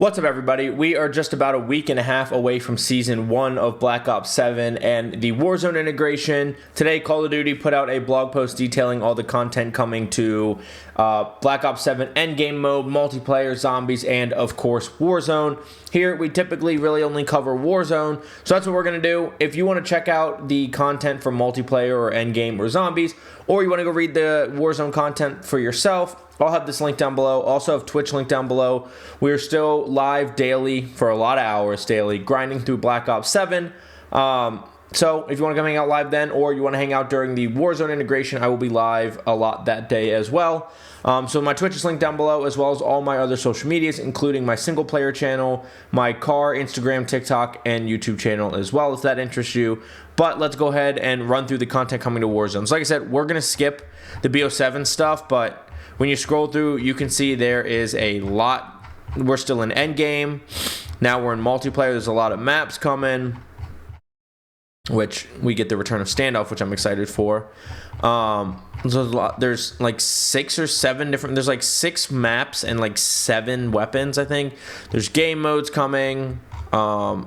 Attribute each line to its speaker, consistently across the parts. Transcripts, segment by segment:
Speaker 1: What's up, everybody? We are just about a week and a half away from Season 1 of Black Ops 7 and the Warzone integration. Today, Call of Duty put out a blog post detailing all the content coming to Black Ops 7 Endgame mode, multiplayer, zombies, and, of course, Warzone. Here, we typically really only cover Warzone, so that's what we're going to do. If you want to check out the content for multiplayer or Endgame or zombies, or you want to go read the Warzone content for yourself, I'll have this link down below. Also have Twitch link down below. We are still live daily for a lot of hours daily, grinding through Black Ops 7. So if you want to come hang out live then, or you want to hang out during the Warzone integration, I will be live a lot that day as well. So my Twitch is linked down below, as well as all my other social medias, including my single player channel, my car, Instagram, TikTok, and YouTube channel as well, if that interests you. But let's go ahead and run through the content coming to Warzone. So like I said, we're going to skip the BO7 stuff, but when you scroll through, you can see there is a lot. We're still in Endgame. Now we're in multiplayer. There's a lot of maps coming, which we get the return of Standoff, which I'm excited for. There's like 6 or 7 different. There's like 6 maps and like 7 weapons, I think. There's game modes coming. Prop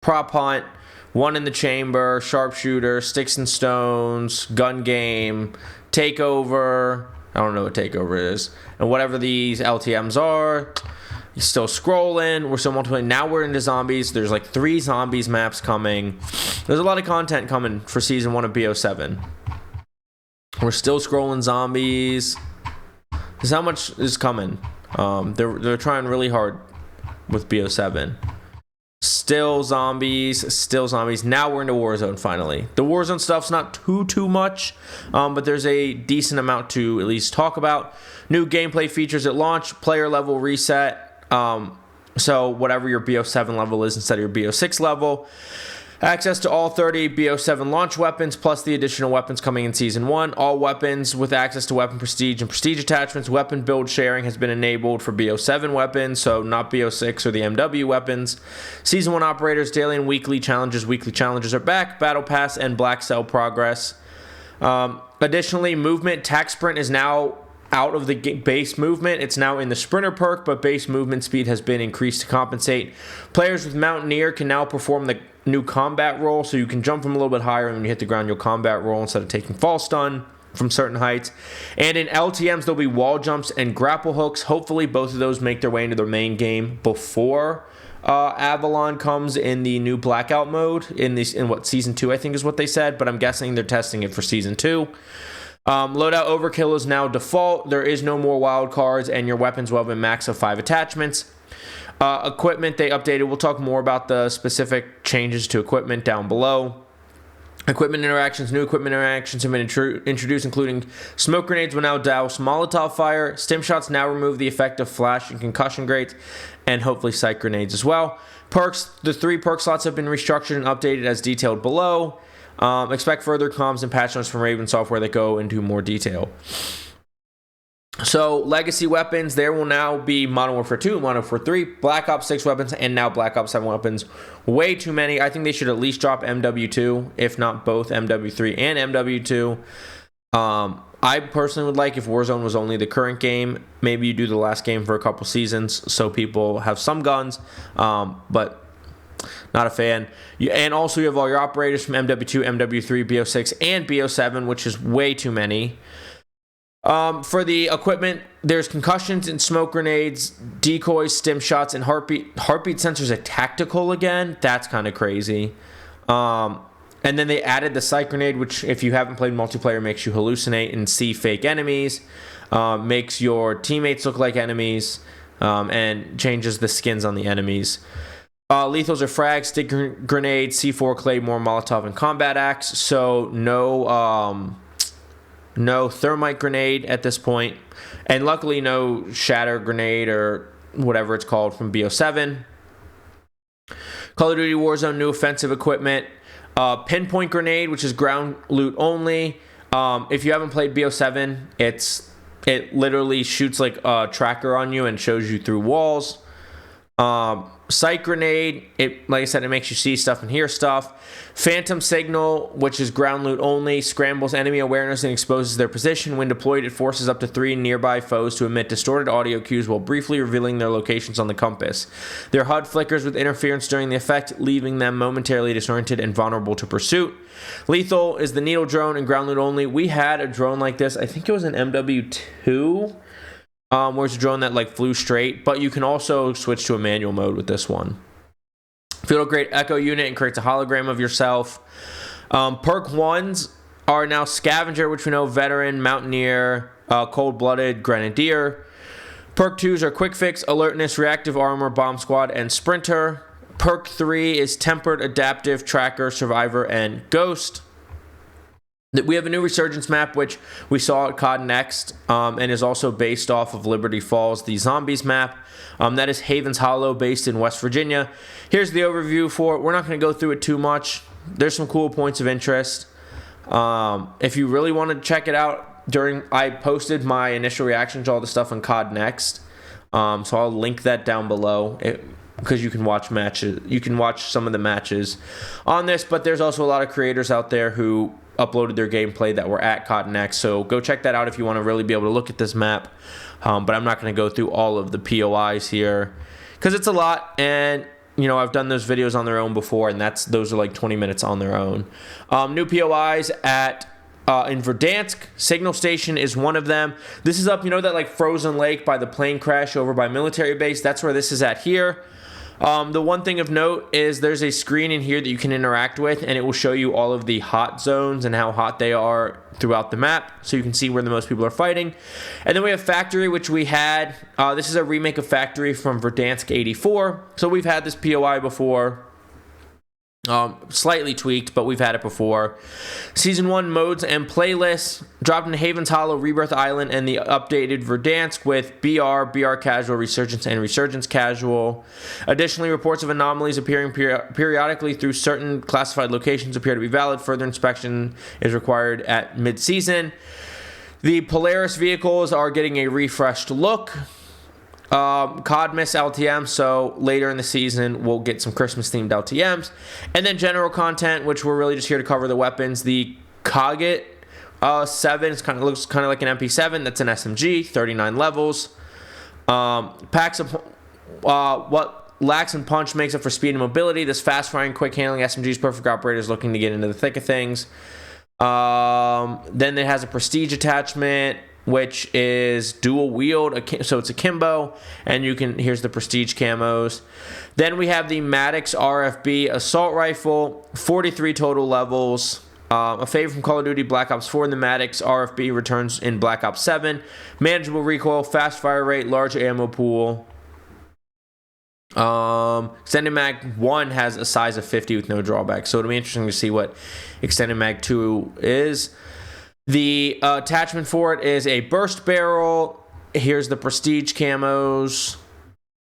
Speaker 1: hunt, one in the chamber, sharpshooter, sticks and stones, gun game, takeover. I don't know what takeover is. And whatever these LTMs are, you're still scrolling. We're still multiplying. Now we're into zombies. There's like 3 zombies maps coming. There's a lot of content coming for Season 1 of BO7. We're still scrolling zombies. This is how much is coming. They're trying really hard with BO7. Still zombies. Now we're into Warzone finally. The Warzone stuff's not too much, but there's a decent amount to at least talk about. New gameplay features at launch, player level reset. So whatever your BO7 level is instead of your BO6 level. Access to all 30 BO7 launch weapons, plus the additional weapons coming in Season 1. All weapons with access to weapon prestige and prestige attachments. Weapon build sharing has been enabled for BO7 weapons, so not BO6 or the MW weapons. Season 1 operators, daily and weekly challenges. Weekly challenges are back. Battle Pass and Black Cell progress. Additionally, movement. Tac Sprint is now out of the base movement. It's now in the Sprinter perk, but base movement speed has been increased to compensate. Players with Mountaineer can now perform the new combat roll, so you can jump from a little bit higher, and when you hit the ground, you'll combat roll instead of taking fall stun from certain heights. And in LTMs, there'll be wall jumps and grapple hooks. Hopefully, both of those make their way into the main game before Avalon comes in the new Blackout mode in what Season 2, I think is what they said, but I'm guessing they're testing it for Season 2. Loadout overkill is now default. There is no more wild cards, and your weapons will have a max of 5 attachments. Equipment they updated. We'll talk more about the specific changes to equipment down below. Equipment interactions. New equipment interactions have been introduced, including smoke grenades will now douse Molotov fire. Stim shots now remove the effect of flash and concussion grenades, and hopefully psych grenades as well. Perks. The 3 perk slots have been restructured and updated as detailed below. Expect further comms and patch notes from Raven Software that go into more detail. So, legacy weapons, there will now be Modern Warfare 2, Modern Warfare 3, Black Ops 6 weapons, and now Black Ops 7 weapons. Way too many. I think they should at least drop MW2, if not both MW3 and MW2. I personally would like if Warzone was only the current game. Maybe you do the last game for a couple seasons so people have some guns, but not a fan. And also you have all your operators from MW2, MW3, BO6, and BO7, which is way too many. For the equipment, there's concussions and smoke grenades, decoys, stim shots, and heartbeat sensors are tactical again. That's kind of crazy. And then they added the psych grenade, which if you haven't played multiplayer, makes you hallucinate and see fake enemies, makes your teammates look like enemies, and changes the skins on the enemies. Lethals are frags, stick grenades, C4, claymore, Molotov, and combat axe. So no thermite grenade at this point. And luckily no shatter grenade or whatever it's called from BO7. Call of Duty Warzone new offensive equipment. Pinpoint grenade, which is ground loot only. If you haven't played BO7, it literally shoots like a tracker on you and shows you through walls. Sight grenade, like I said, it makes you see stuff and hear stuff. Phantom signal, which is ground loot only, scrambles enemy awareness and exposes their position. When deployed, it forces up to 3 nearby foes to emit distorted audio cues while briefly revealing their locations on the compass. Their HUD flickers with interference during the effect, leaving them momentarily disoriented and vulnerable to pursuit. Lethal is the needle drone and ground loot only. We had a drone like this, I think it was an MW2, where it's a drone that like flew straight, but you can also switch to a manual mode with this one. Field upgrade echo unit and creates a hologram of yourself. Perk 1s are now Scavenger, which we know, Veteran, Mountaineer, Cold-Blooded, Grenadier. Perk 2s are Quick Fix, Alertness, Reactive Armor, Bomb Squad, and Sprinter. Perk 3 is Tempered, Adaptive, Tracker, Survivor, and Ghost. We have a new Resurgence map, which we saw at COD Next, and is also based off of Liberty Falls, the Zombies map. That is Haven's Hollow, based in West Virginia. Here's the overview for it. We're not going to go through it too much. There's some cool points of interest. If you really want to check it out, I posted my initial reaction to all the stuff on COD Next, so I'll link that down below. Because you can watch matches, you can watch some of the matches on this, but there's also a lot of creators out there who uploaded their gameplay that were at COD Next, so go check that out if you want to really be able to look at this map. But I'm not going to go through all of the POIs here because it's a lot, and you know, I've done those videos on their own before, and those are like 20 minutes on their own. New POIs in Verdansk. Signal Station is one of them. This is up, you know, that like frozen lake by the plane crash over by military base. That's where this is at here. The one thing of note is there's a screen in here that you can interact with, and it will show you all of the hot zones and how hot they are throughout the map, so you can see where the most people are fighting. And then we have Factory, which we had. This is a remake of Factory from Verdansk 84. So we've had this POI before. Slightly tweaked, but we've had it before. Season 1 modes and playlists dropped into Haven's Hollow, Rebirth Island, and the updated Verdansk with BR Casual, Resurgence, and Resurgence Casual. Additionally, reports of anomalies appearing periodically through certain classified locations appear to be valid. Further inspection is required at mid-season. The Polaris vehicles are getting a refreshed look. CODMIS LTM, so later in the season we'll get some Christmas themed LTMs, and then general content, which we're really just here to cover the weapons. The CODWZ looks kind of like an MP7. That's an SMG, 39 levels. Packs of what lacks in punch makes up for speed and mobility. This fast firing, quick handling SMG is perfect for operators looking to get into the thick of things. Then it has a prestige attachment, which is dual wield, so it's akimbo, and here's the prestige camos. Then we have the Maddox RFB assault rifle, 43 total levels. A favorite from Call of Duty Black Ops 4, the Maddox RFB returns in Black Ops 7. Manageable recoil, fast fire rate, large ammo pool. Extended Mag 1 has a size of 50 with no drawback, so it'll be interesting to see what Extended Mag 2 is. The attachment for it is a burst barrel. Here's the prestige camos.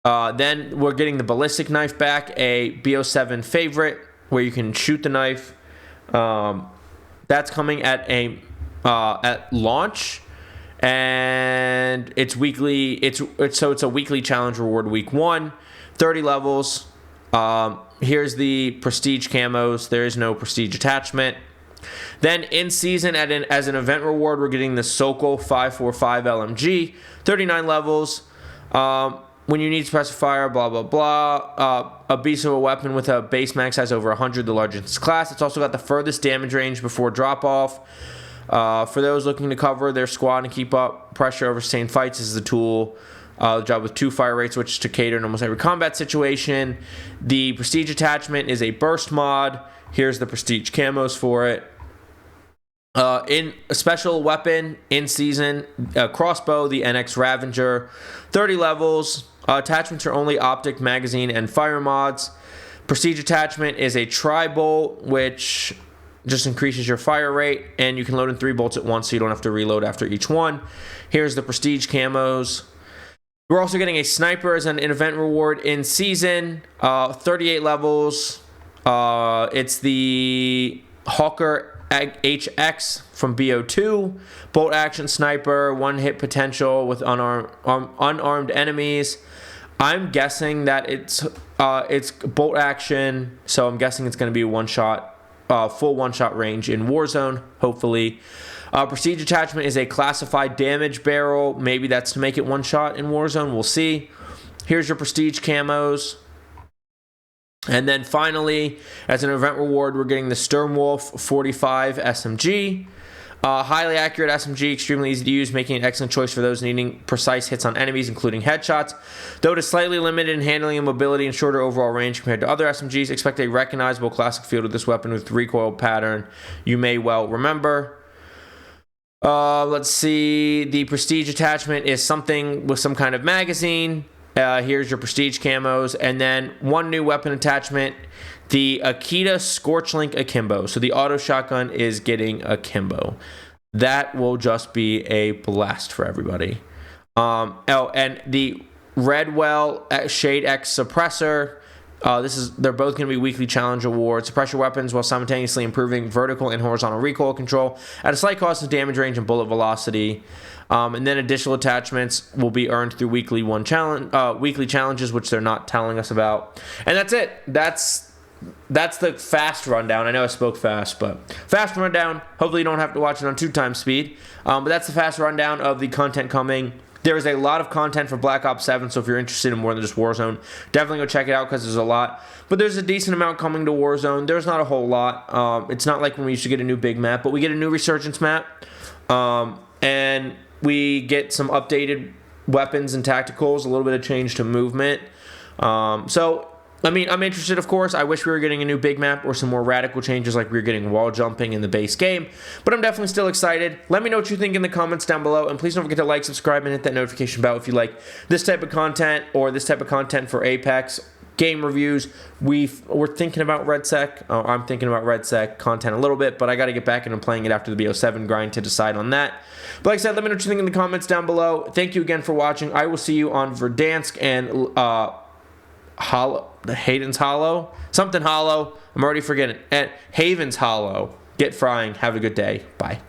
Speaker 1: Then we're getting the ballistic knife back, a BO7 favorite where you can shoot the knife. That's coming at launch, and it's weekly. It's a weekly challenge reward. Week 1, 30 levels. Here's the prestige camos. There is no prestige attachment. Then in season, as an event reward, we're getting the Sokol 545 LMG, 39 levels. When you need suppressive fire, blah blah blah. A beast of a weapon with a base max size over 100, the largest in its class. It's also got the furthest damage range before drop off. For those looking to cover their squad and keep up pressure over sustained fights, this is the tool. Job with 2 fire rates, which is to cater in almost every combat situation. The prestige attachment is a burst mod. Here's the prestige camos for it. In a special weapon in season, crossbow, the NX Ravager, 30 levels. Attachments are only optic, magazine, and fire mods. Prestige attachment is a tri-bolt, which just increases your fire rate, and you can load in 3 bolts at once, so you don't have to reload after each one. Here's the prestige camos. We're also getting a sniper as an event reward in season, 38 levels. It's the Hawker HX from BO2, bolt action sniper, 1 hit potential with unarmed enemies. I'm guessing that it's bolt action, so I'm guessing it's going to be one shot, full one-shot range in Warzone, hopefully. Prestige attachment is a classified damage barrel. Maybe that's to make it one shot in Warzone. We'll see. Here's your prestige camos. And then finally, as an event reward, we're getting the Sturmwolf 45 SMG. Highly accurate SMG, extremely easy to use, making an excellent choice for those needing precise hits on enemies, including headshots. Though it is slightly limited in handling and mobility and shorter overall range compared to other SMGs, expect a recognizable classic feel to this weapon with recoil pattern you may well remember. Let's see. The Prestige attachment is something with some kind of magazine. Here's your Prestige camos. And then one new weapon attachment, the Akita Scorchlink Akimbo. So the auto shotgun is getting Akimbo. That will just be a blast for everybody. And the Redwell Shade X Suppressor. They're both going to be weekly challenge awards. Suppress your weapons while simultaneously improving vertical and horizontal recoil control at a slight cost of damage range and bullet velocity. And then additional attachments will be earned through weekly challenges, which they're not telling us about. And that's it. That's the fast rundown. I know I spoke fast, but fast rundown. Hopefully you don't have to watch it on 2x speed. But that's the fast rundown of the content coming. There is a lot of content for Black Ops 7, so if you're interested in more than just Warzone, definitely go check it out because there's a lot. But there's a decent amount coming to Warzone. There's not a whole lot. It's not like when we used to get a new big map, but we get a new Resurgence map. And we get some updated weapons and tacticals, a little bit of change to movement. I mean, I'm interested, of course. I wish we were getting a new big map or some more radical changes like we were getting wall jumping in the base game. But I'm definitely still excited. Let me know what you think in the comments down below. And please don't forget to like, subscribe, and hit that notification bell if you like this type of content or this type of content for Apex. Game reviews. We're thinking about RedSec. I'm thinking about RedSec content a little bit, but I got to get back into playing it after the BO7 grind to decade on that. But like I said, let me know what you think in the comments down below. Thank you again for watching. I will see you on Verdansk and Hayden's Hollow? Something Hollow. I'm already forgetting. And Haven's Hollow. Get frying. Have a good day. Bye.